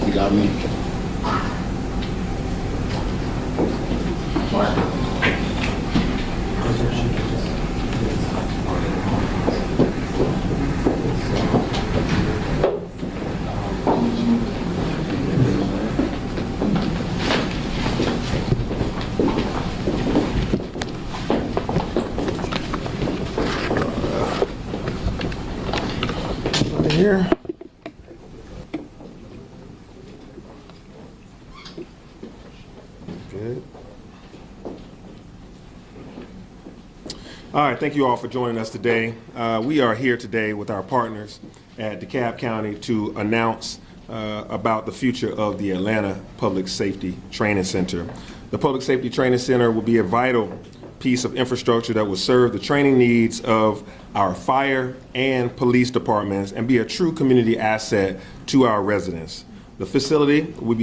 You got me. Here. Good. All right, thank you all for joining us today. We are here today with our partners at DeKalb County to announce about the future of the Atlanta Public Safety Training Center. The Public Safety Training Center will be a vital piece of infrastructure that will serve the training needs of our fire and police departments and be a true community asset to our residents. The facility will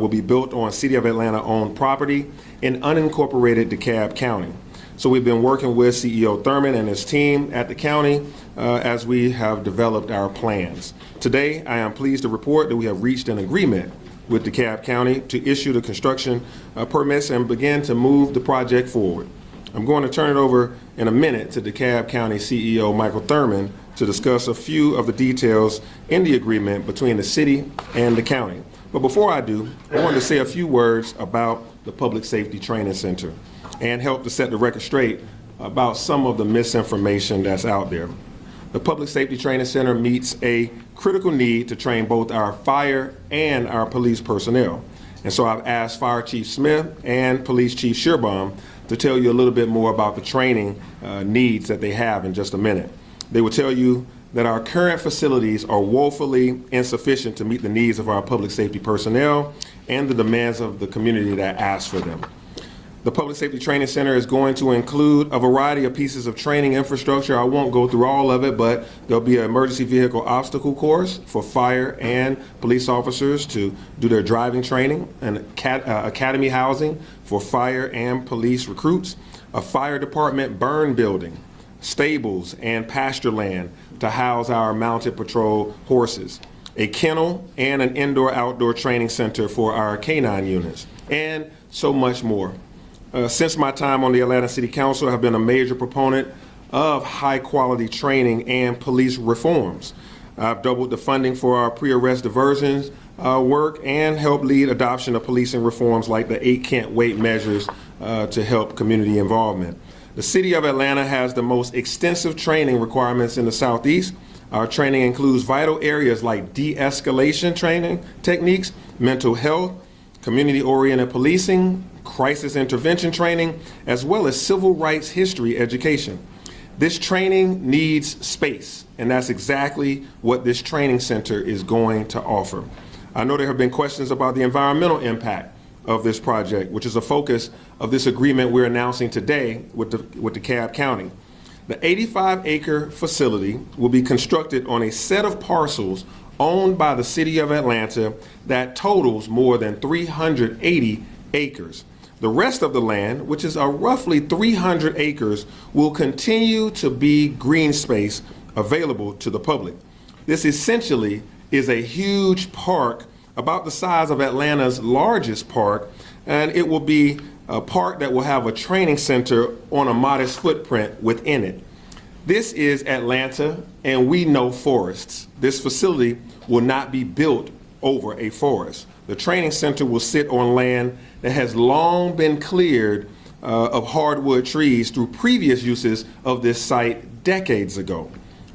be built on City of Atlanta owned property in unincorporated DeKalb County. So we've been working with CEO Thurmond and his team at the county as we have developed our plans. Today, I am pleased to report that we have reached an agreement with DeKalb County to issue the construction permits and begin to move the project forward. I'm going to turn it over in a minute to DeKalb County CEO Michael Thurmond to discuss a few of the details in the agreement between the city and the county. But before I do, I wanted to say a few words about the Public Safety Training Center and help to set the record straight about some of the misinformation that's out there. The Public Safety Training Center meets a critical need to train both our fire and our police personnel. And so I've asked Fire Chief Smith and Police Chief Shearbaum to tell you a little bit more about the training needs that they have in just a minute. They will tell you that our current facilities are woefully insufficient to meet the needs of our public safety personnel and the demands of the community that asks for them. The Public Safety Training Center is going to include a variety of pieces of training infrastructure. I won't go through all of it, but there'll be an emergency vehicle obstacle course for fire and police officers to do their driving training, and academy housing for fire and police recruits, a fire department burn building, stables and pasture land to house our mounted patrol horses, a kennel and an indoor-outdoor training center for our canine units, and so much more. Since my time on the Atlanta City Council, I have been a major proponent of high-quality training and police reforms. I've doubled the funding for our pre-arrest diversions work and helped lead adoption of policing reforms like the 8 Can't Wait measures to help community involvement. The City of Atlanta has the most extensive training requirements in the Southeast. Our training includes vital areas like de-escalation training techniques, mental health, community-oriented policing, crisis intervention training, as well as civil rights history education. This training needs space, and that's exactly what this training center is going to offer. I know there have been questions about the environmental impact of this project, which is a focus of this agreement we're announcing today with DeKalb County. The 85-acre facility will be constructed on a set of parcels owned by the City of Atlanta that totals more than 380 acres. The rest of the land, which is roughly 300 acres, will continue to be green space available to the public. This essentially is a huge park about the size of Atlanta's largest park, and it will be a park that will have a training center on a modest footprint within it. This is Atlanta, and we know forests. This facility will not be built over a forest. The training center will sit on land that has long been cleared of hardwood trees through previous uses of this site decades ago.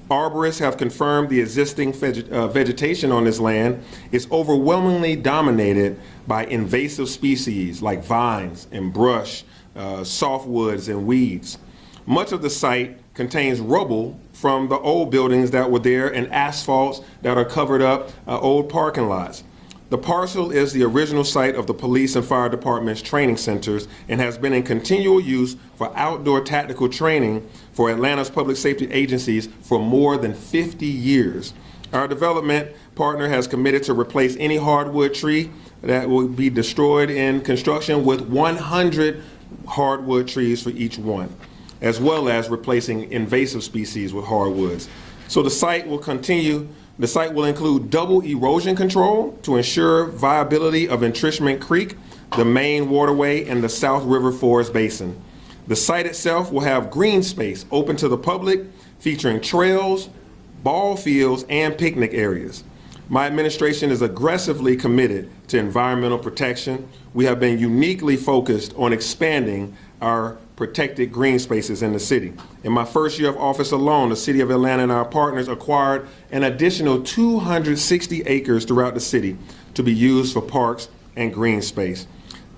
Arborists have confirmed the existing vegetation on this land is overwhelmingly dominated by invasive species like vines and brush, softwoods and weeds. Much of the site contains rubble from the old buildings that were there and asphalts that are covered up old parking lots. The parcel is the original site of the police and fire department's training centers and has been in continual use for outdoor tactical training for Atlanta's public safety agencies for more than 50 years. Our development partner has committed to replace any hardwood tree that will be destroyed in construction with 100 hardwood trees for each one, as well as replacing invasive species with hardwoods. So the site will include double erosion control to ensure viability of Entrenchment Creek, the main waterway, and the South River Forest Basin. The site itself will have green space open to the public, featuring trails, ball fields, and picnic areas. My administration is aggressively committed to environmental protection. We have been uniquely focused on expanding our protected green spaces in the city. In my first year of office alone, the City of Atlanta and our partners acquired an additional 260 acres throughout the city to be used for parks and green space.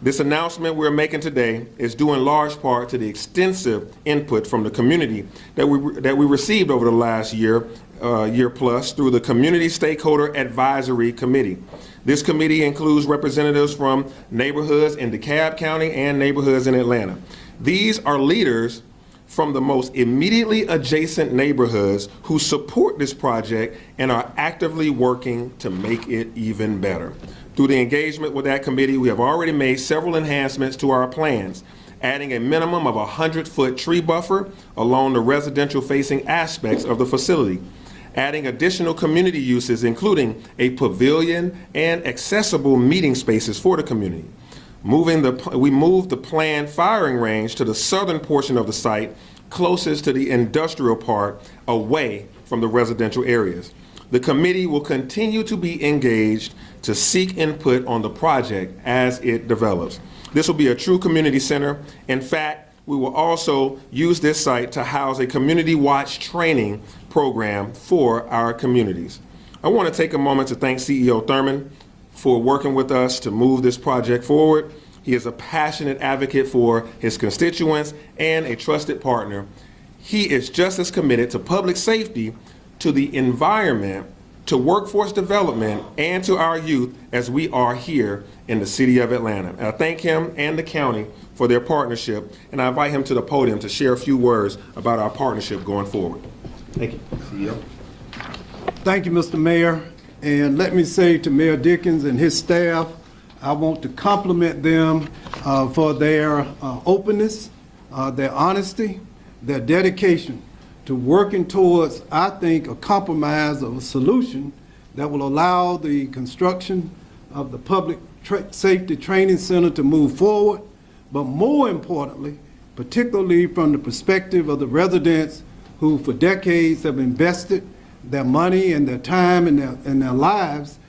This announcement we're making today is due in large part to the extensive input from the community that we received over the last year plus through the Community Stakeholder Advisory Committee. This committee includes representatives from neighborhoods in DeKalb County and neighborhoods in Atlanta. These are leaders from the most immediately adjacent neighborhoods who support this project and are actively working to make it even better. Through the engagement with that committee, we have already made several enhancements to our plans, adding a minimum of a 100-foot tree buffer along the residential-facing aspects of the facility, adding additional community uses, including a pavilion and accessible meeting spaces for the community. We moved the planned firing range to the southern portion of the site, closest to the industrial part, away from the residential areas. The committee will continue to be engaged to seek input on the project as it develops. This will be a true community center. In fact, we will also use this site to house a community watch training program for our communities. I want to take a moment to thank CEO Thurmond for working with us to move this project forward. He is a passionate advocate for his constituents and a trusted partner. He is just as committed to public safety, to the environment, to workforce development, and to our youth as we are here in the city of Atlanta. And I thank him and the county for their partnership, and I invite him to the podium to share a few words about our partnership going forward. Thank you. CEO. Thank you, Mr. Mayor. And let me say to Mayor Dickens and his staff, I want to compliment them for their openness, their honesty, their dedication to working towards, I think, a compromise of a solution that will allow the construction of the Public Safety Training Center to move forward, but more importantly, particularly from the perspective of the residents who for decades have invested their money and their time and their lives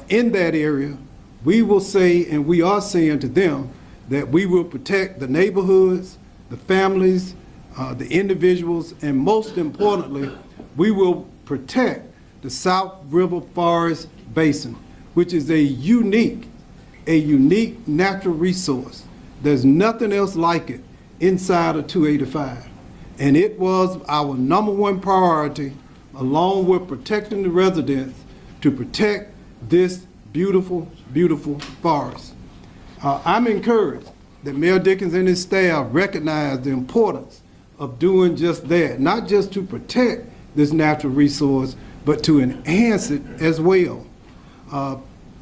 in that area, we will say, and we are saying to them, that we will protect the neighborhoods, the families, the individuals, and most importantly, we will protect the South River Forest Basin, which is a unique natural resource. There's nothing else like it inside of 285. And it was our #1 priority, along with protecting the residents, to protect this beautiful, beautiful forest. I'm encouraged that Mayor Dickens and his staff recognize the importance of doing just that, not just to protect this natural resource, but to enhance it as well.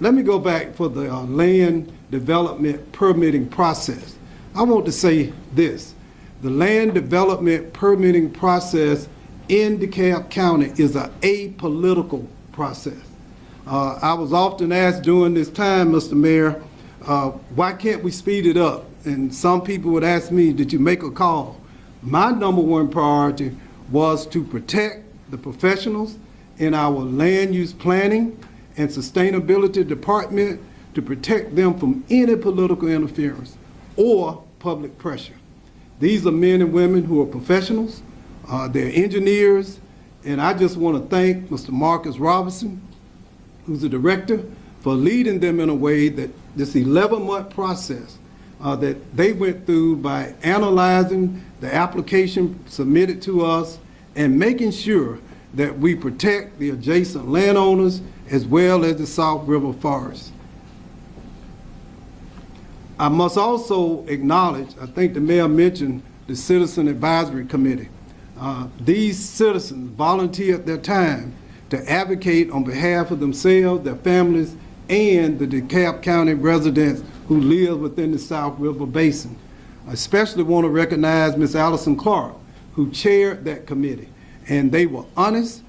Let me go back for the land development permitting process. I want to say this. The land development permitting process in DeKalb County is an apolitical process. I was often asked during this time, Mr. Mayor, why can't we speed it up? And some people would ask me, did you make a call? My #1 priority was to protect the professionals in our land use planning and sustainability department, to protect them from any political interference or public pressure. These are men and women who are professionals, they're engineers, and I just want to thank Mr. Marcus Robinson, who's the director, for leading them in a way that this 11-month process that they went through by analyzing the application submitted to us and making sure that we protect the adjacent landowners as well as the South River Forest. I must also acknowledge, I think the mayor mentioned the Citizen Advisory Committee. These citizens volunteered their time to advocate on behalf of themselves, their families, and the DeKalb County residents who live within the South River Basin. I especially want to recognize Ms. Allison Clark, who chaired that committee. And they were honest,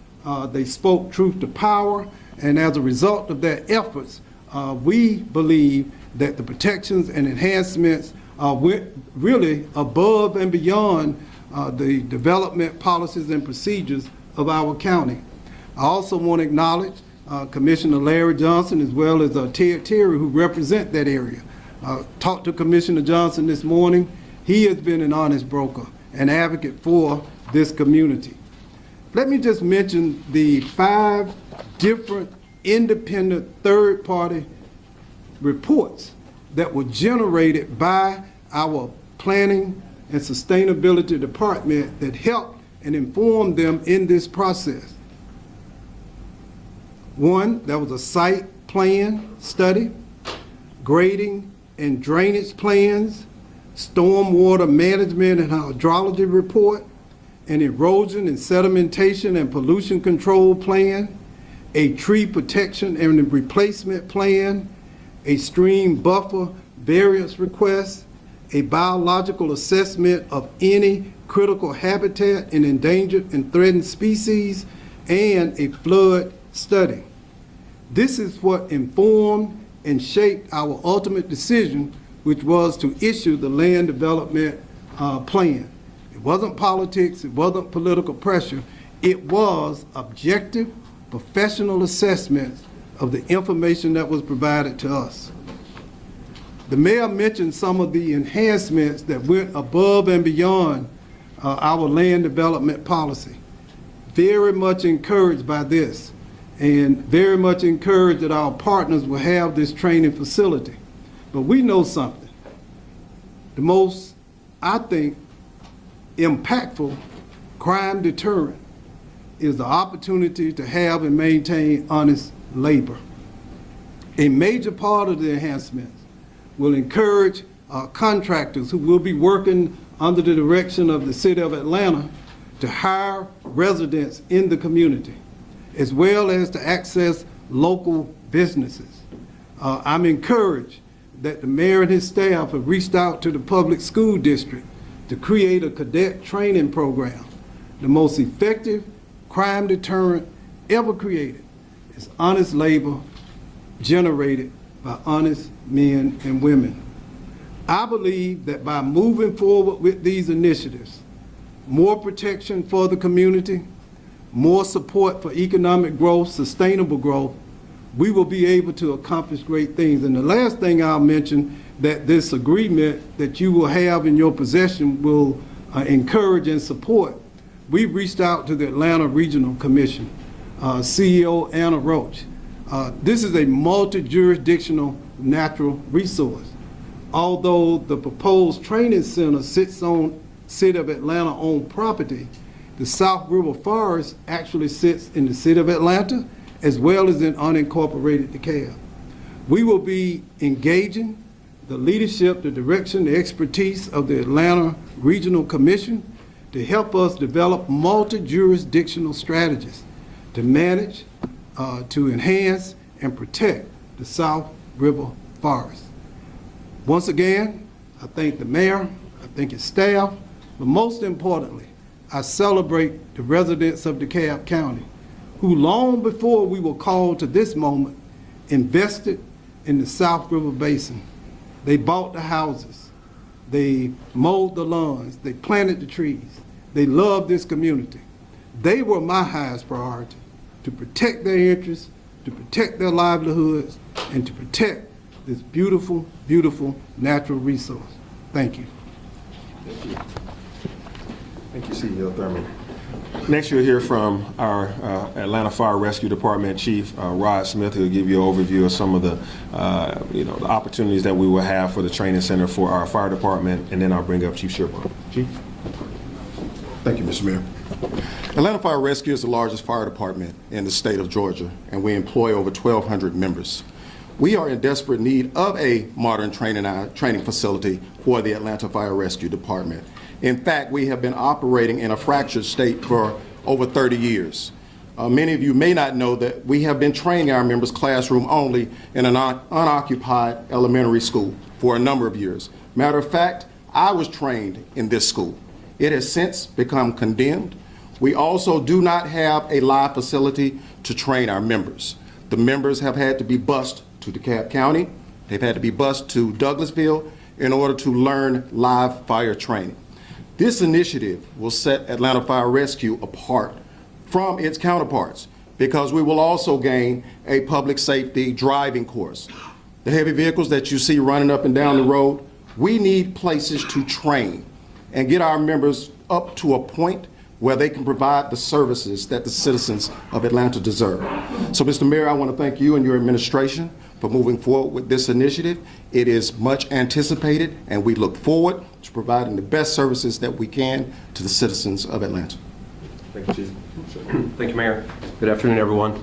they spoke truth to power, and as a result of their efforts, we believe that the protections and enhancements went really above and beyond the development policies and procedures of our county. I also want to acknowledge Commissioner Larry Johnson as well as Ted Terry, who represent that area. Talked to Commissioner Johnson this morning. He has been an honest broker and advocate for this community. Let me just mention the 5 different independent third-party reports that were generated by our Planning and Sustainability Department that helped and informed them in this process. One, there was a site plan study, grading and drainage plans, stormwater management and hydrology report, an erosion and sedimentation and pollution control plan, a tree protection and replacement plan, a stream buffer variance request, a biological assessment of any critical habitat in endangered and threatened species, and a flood study. This is what informed and shaped our ultimate decision, which was to issue the land development plan. It wasn't politics, it wasn't political pressure, it was objective, professional assessments of the information that was provided to us. The mayor mentioned some of the enhancements that went above and beyond our land development policy. Very much encouraged by this, and very much encouraged that our partners will have this training facility. But we know something. The most, I think, impactful crime deterrent is the opportunity to have and maintain honest labor. A major part of the enhancements will encourage contractors who will be working under the direction of the City of Atlanta to hire residents in the community, as well as to access local businesses. I'm encouraged that the mayor and his staff have reached out to the public school district to create a cadet training program. The most effective crime deterrent ever created is honest labor generated by honest men and women. I believe that by moving forward with these initiatives, more protection for the community, more support for economic growth, sustainable growth, we will be able to accomplish great things. And the last thing I'll mention, that this agreement that you will have in your possession will encourage and support. We reached out to the Atlanta Regional Commission, CEO Anna Roach. This is a multi-jurisdictional natural resource. Although the proposed training center sits on City of Atlanta-owned property, the South River Forest actually sits in the City of Atlanta as well as in unincorporated DeKalb. We will be engaging the leadership, the direction, the expertise of the Atlanta Regional Commission to help us develop multi-jurisdictional strategies to manage, to enhance, and protect the South River Forest. Once again, I thank the mayor, I thank his staff, but most importantly, I celebrate the residents of DeKalb County, who long before we were called to this moment, invested in the South River Basin. They bought the houses, they mowed the lawns, they planted the trees, they loved this community. They were my highest priority, to protect their interests, to protect their livelihoods, and to protect this beautiful, beautiful natural resource. Thank you. Thank you. Thank you, CEO Thurmond. Next, you'll hear from our Atlanta Fire Rescue Department Chief, Rod Smith, who will give you an overview of some of the, the opportunities that we will have for the training center for our fire department, and then I'll bring up Chief Sherburne. Chief? Thank you, Mr. Mayor. Atlanta Fire Rescue is the largest fire department in the state of Georgia, and we employ over 1,200 members. We are in desperate need of a modern training facility for the Atlanta Fire Rescue Department. In fact, we have been operating in a fractured state for over 30 years. Many of you may not know that we have been training our members classroom only in an unoccupied elementary school for a number of years. Matter of fact, I was trained in this school. It has since become condemned. We also do not have a live facility to train our members. The members have had to be bused to DeKalb County. They've had to be bused to Douglasville in order to learn live fire training. This initiative will set Atlanta Fire Rescue apart from its counterparts because we will also gain a public safety driving course. The heavy vehicles that you see running up and down the road, we need places to train and get our members up to a point where they can provide the services that the citizens of Atlanta deserve. So, Mr. Mayor, I want to thank you and your administration for moving forward with this initiative. It is much anticipated, and we look forward to providing the best services that we can to the citizens of Atlanta. Thank you, Chief. Thank you, Mayor. Good afternoon, everyone.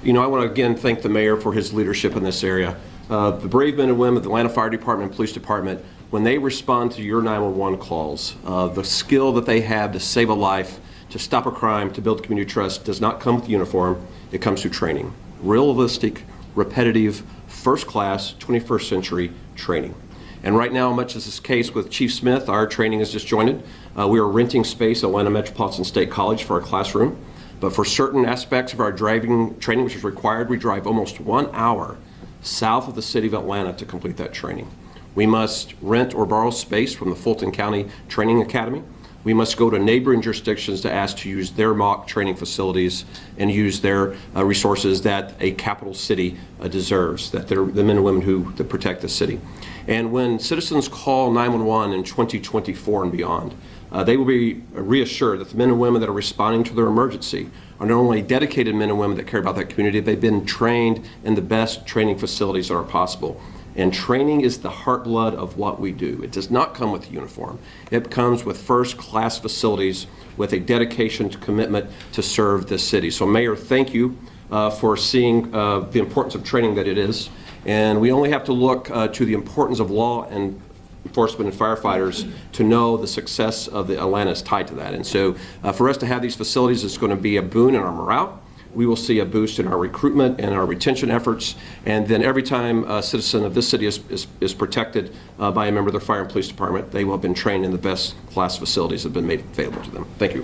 I want to again thank the mayor for his leadership in this area. The brave men and women of the Atlanta Fire Department and Police Department, when they respond to your 911 calls, the skill that they have to save a life, to stop a crime, to build community trust does not come with uniform. It comes through training. Realistic, repetitive, first-class, 21st century training. And right now, much as is the case with Chief Smith, our training is disjointed. We are renting space at Atlanta Metropolitan State College for our classroom. But for certain aspects of our driving training, which is required, we drive almost 1 hour south of the city of Atlanta to complete that training. We must rent or borrow space from the Fulton County Training Academy. We must go to neighboring jurisdictions to ask to use their mock training facilities and use their resources that a capital city deserves, that they're the men and women who protect the city. And when citizens call 911 in 2024 and beyond, they will be reassured that the men and women that are responding to their emergency are not only dedicated men and women that care about that community, they've been trained in the best training facilities that are possible. And training is the heart blood of what we do. It does not come with a uniform. It comes with first-class facilities with a dedication to commitment to serve this city. So, Mayor, thank you for seeing the importance of training that it is. And we only have to look to the importance of law and enforcement and firefighters to know the success of the Atlanta is tied to that. And so for us to have these facilities is going to be a boon in our morale. We will see a boost in our recruitment and our retention efforts. And then every time a citizen of this city is protected by a member of the fire and police department, they will have been trained in the best class facilities that have been made available to them. Thank you.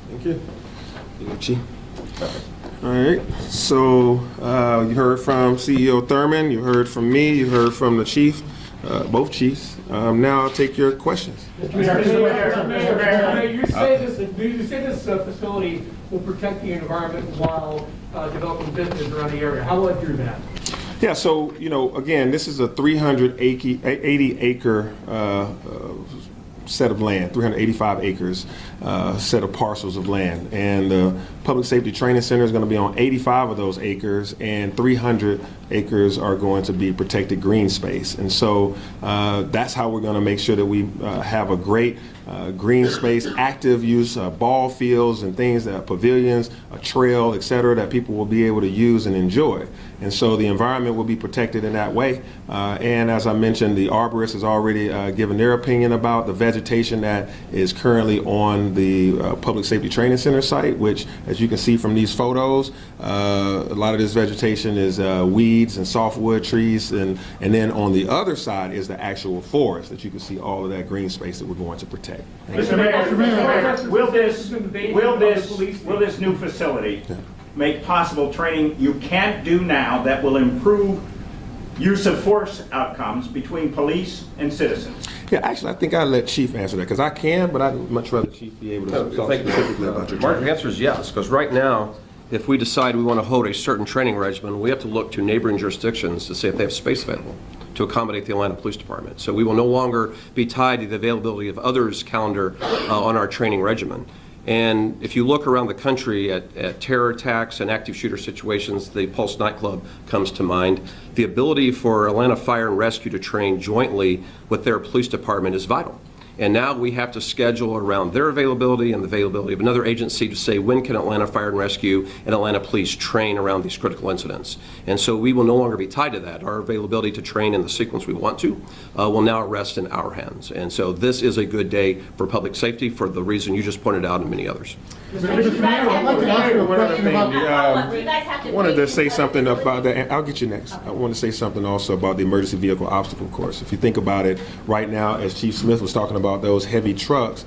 Thank you. Chief. All right. So you heard from CEO Thurmond, you heard from me, you heard from the chief, both chiefs. Now I'll take your questions. Mr. Mayor, you say this facility will protect the environment while developing business around the area. How will it do that? Yeah, so, again, this is a 380 acre set of land, 385 acres, set of parcels of land. And the Public Safety Training Center is going to be on 85 of those acres, and 300 acres are going to be protected green space. And so that's how we're going to make sure that we have a great green space, active use, ball fields and things, that pavilions, a trail, et cetera, that people will be able to use and enjoy. And so the environment will be protected in that way. And as I mentioned, the arborist has already given their opinion about the vegetation that is currently on the Public Safety Training Center site, which, as you can see from these photos, a lot of this vegetation is weeds and softwood trees. And then on the other side is the actual forest that you can see all of that green space that we're going to protect. Mr. Mayor, will this new facility make possible training you can't do now that will improve use of force outcomes between police and citizens? Yeah, actually, I think I'll let Chief answer that, because I can, but I'd much rather Chief be able to talk specifically about your Mark, training. the answer is yes, because right now, if we decide we want to hold a certain training regimen, we have to look to neighboring jurisdictions to see if they have space available to accommodate the Atlanta Police Department. So we will no longer be tied to the availability of others' calendar on our training regimen. And if you look around the country at terror attacks and active shooter situations, the Pulse nightclub comes to mind. The ability for Atlanta Fire and Rescue to train jointly with their police department is vital. And now we have to schedule around their availability and the availability of another agency to say, when can Atlanta Fire and Rescue and Atlanta Police train around these critical incidents? And so we will no longer be tied to that. Our availability to train in the sequence we want to will now rest in our hands. And so this is a good day for public safety for the reason you just pointed out and many others. Mr. Mayor, I'd like to ask you a question about... I wanted to say something about that. I'll get you next. I want to say something also about the emergency vehicle obstacle course. If you think about it right now, as Chief Smith was talking about those heavy trucks,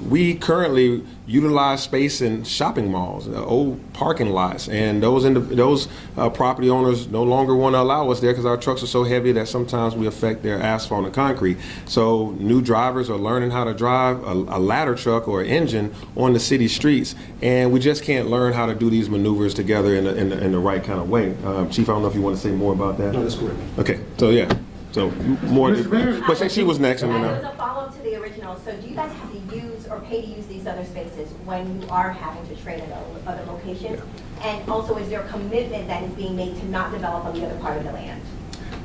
we currently utilize space in shopping malls, old parking lots, and those property owners no longer want to allow us there because our trucks are so heavy that sometimes we affect their asphalt and concrete. So new drivers are learning how to drive a ladder truck or an engine on the city streets, and we just can't learn how to do these maneuvers together in the right kind of way. Chief, I don't know if you want to say more about that. No, that's correct. Okay, so yeah, so more. Mr. Mayor, But she was next. As a follow-up to the original, so do you guys have to use or pay to use these other spaces when you are having to train at other locations? And also, is there a commitment that is being made to not develop on the other part of the land?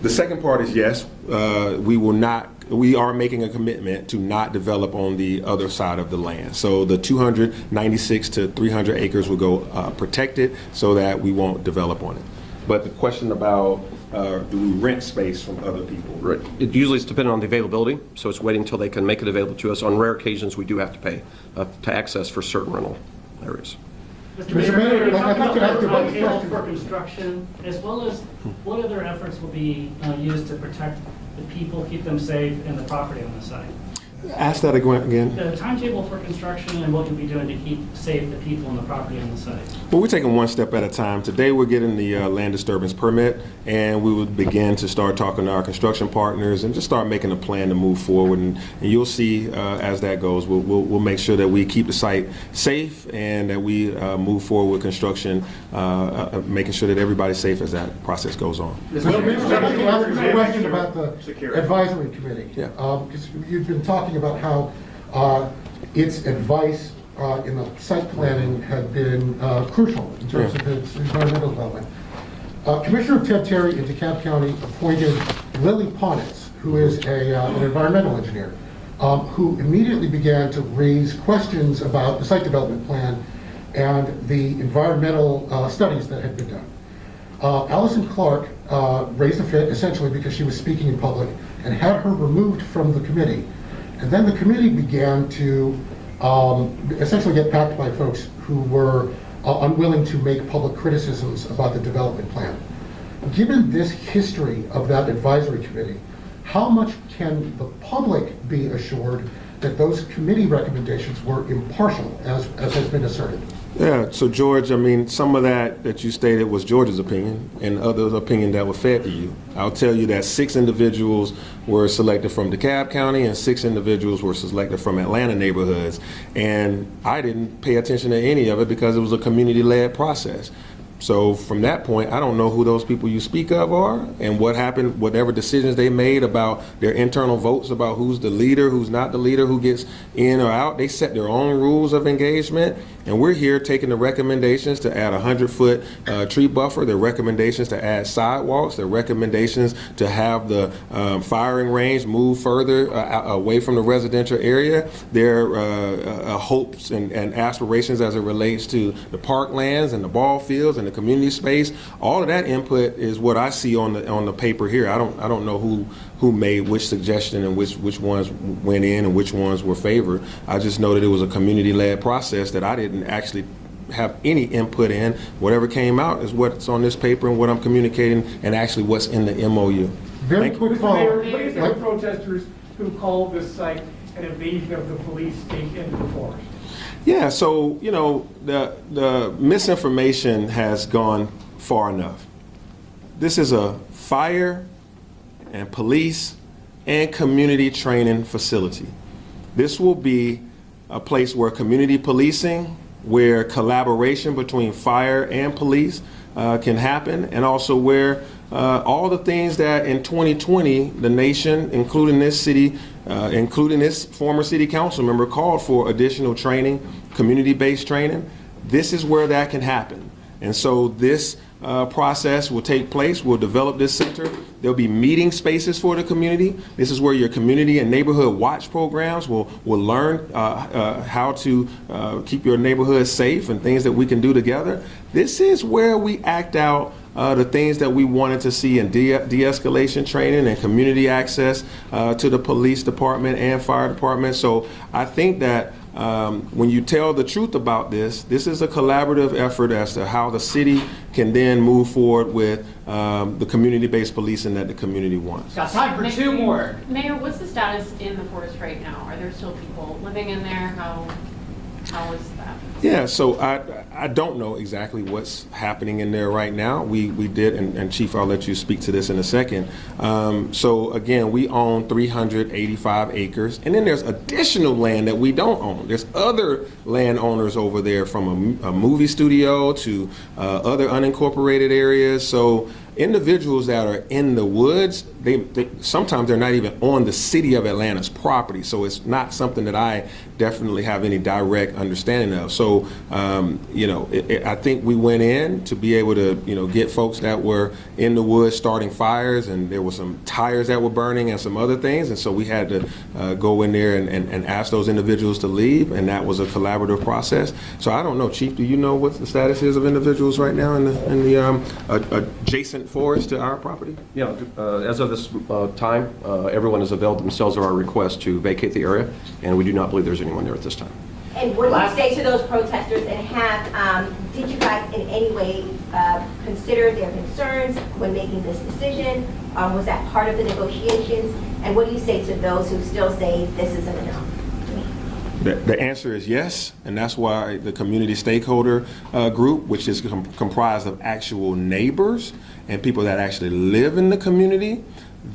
The second part is yes. We will not. We are making a commitment to not develop on the other side of the land. So the 296 to 300 acres will go protected so that we won't develop on it. But the question about do we rent space from other people? Right. It usually is dependent on the availability, so it's waiting until they can make it available to us. On rare occasions, we do have to pay to access for certain rental areas. Mr. Mayor, I'd like to ask you about the timetable question. for construction, as well as what other efforts will be used to protect the people, keep them safe, and the property on the site? Ask that again. The timetable for construction and what you'll be doing to keep safe the people and the property on the site. Well, we're taking one step at a time. Today, we're getting the land disturbance permit, and we will begin to start talking to our construction partners and just start making a plan to move forward. And you'll see as that goes, we'll make sure that we keep the site safe and that we move forward with construction, making sure that everybody's safe as that process goes on. Well, Mr. Mayor, I'd like to ask you a question about the advisory committee. Yeah. Because you've been talking about how its advice in the site planning had been crucial in terms of its environmental development. Commissioner Ted Terry in DeKalb County appointed Lily Ponitz, who is an environmental engineer, who immediately began to raise questions about the site development plan and the environmental studies that had been done. Allison Clark raised a fit essentially because she was speaking in public and had her removed from the committee. And then the committee began to essentially get packed by folks who were unwilling to make public criticisms about the development plan. Given this history of that advisory committee, how much can the public be assured that those committee recommendations were impartial, as has been asserted? Yeah, so George, I mean, some of that you stated was George's opinion and others' opinion that were fed to you. I'll tell you that 6 individuals were selected from DeKalb County and 6 individuals were selected from Atlanta neighborhoods. And I didn't pay attention to any of it because it was a community-led process. So from that point, I don't know who those people you speak of are and what happened, whatever decisions they made about their internal votes about who's the leader, who's not the leader, who gets in or out. They set their own rules of engagement. And we're here taking the recommendations to add a 100-foot tree buffer, the recommendations to add sidewalks, the recommendations to have the firing range move further away from the residential area, their hopes and aspirations as it relates to the parklands and the ball fields and the community space. All of that input is what I see on the paper here. I don't know who made which suggestion and which ones went in and which ones were favored. I just know that it was a community-led process that I didn't actually have any input in. Whatever came out is what's on this paper and what I'm communicating and actually what's in the MOU. Very quick Mr. follow-up. Mayor, these are protesters who called this site an invasion of the police state into the forest. Yeah, so, you know, the misinformation has gone far enough. This is a fire and police and community training facility. This will be a place where community policing, where collaboration between fire and police can happen, and also where all the things that in 2020, the nation, including this city, including this former city council member, called for additional training, community-based training. This is where that can happen. And so this process will take place. We'll develop this center. There'll be meeting spaces for the community. This is where your community and neighborhood watch programs will learn how to keep your neighborhood safe and things that we can do together. This is where we act out the things that we wanted to see in de-escalation training and community access to the police department and fire department. So I think that when you tell the truth about this, this is a collaborative effort as to how the city can then move forward with the community-based policing that the community wants. Got time for two more. Mayor, what's the status in the forest right now? Are there still people living in there? How is that? Yeah, so I don't know exactly what's happening in there right now. We did, and Chief, I'll let you speak to this in a second. So again, we own 385 acres, and then there's additional land that we don't own. There's other landowners over there, from a movie studio to other unincorporated areas. So individuals that are in the woods, they sometimes they're not even on the city of Atlanta's property, so it's not something that I definitely have any direct understanding of. So I think we went in to be able to get folks that were in the woods starting fires, and there were some tires that were burning and some other things, and so we had to go in there and ask those individuals to leave, and that was a collaborative process. So I don't know, Chief, do you know what the status is of individuals right now in the adjacent forest to our property? Yeah, as of this time, everyone has availed themselves of our request to vacate the area, and we do not believe there's anyone there at this time. And what do you say to those protesters, and did you guys in any way consider their concerns when making this decision? Was that part of the negotiations? And what do you say to those who still say this isn't enough? The answer is yes, and that's why the community stakeholder group, which is comprised of actual neighbors and people that actually live in the community,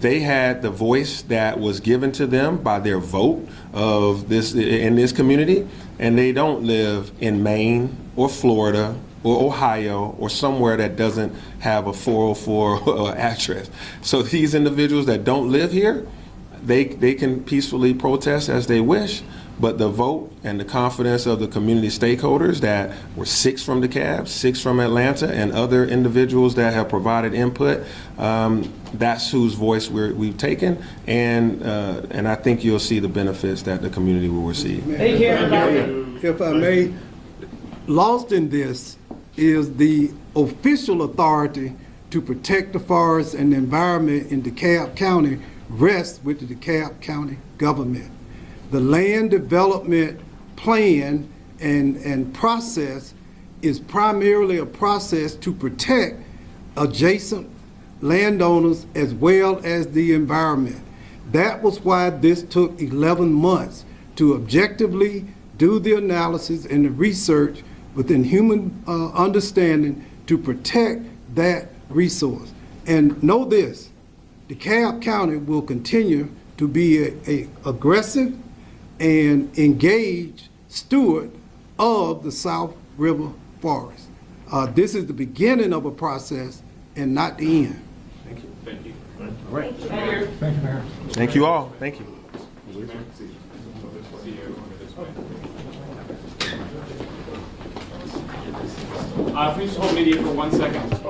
they had the voice that was given to them by their vote of this in this community, and they don't live in Maine or Florida or Ohio or somewhere that doesn't have a 404 address. So these individuals that don't live here, they can peacefully protest as they wish. But the vote and the confidence of the community stakeholders that were 6 from DeKalb, 6 from Atlanta, and other individuals that have provided input, that's whose voice we've taken, and I think you'll see the benefits that the community will receive. Thank you, everybody. If I may, lost in this is the official authority to protect the forest and the environment in DeKalb County rests with the DeKalb County government. The land development plan and process is primarily a process to protect adjacent landowners as well as the environment. That was why this took 11 months to objectively do the analysis and the research within human understanding to protect that resource. And know this, DeKalb County will continue to be a aggressive and engaged steward of the South River Forest. This is the beginning of a process and not the end. Thank you. Thank you. All right. Thank you, Mayor. Thank you all. Thank you. Please hold media for 1 second.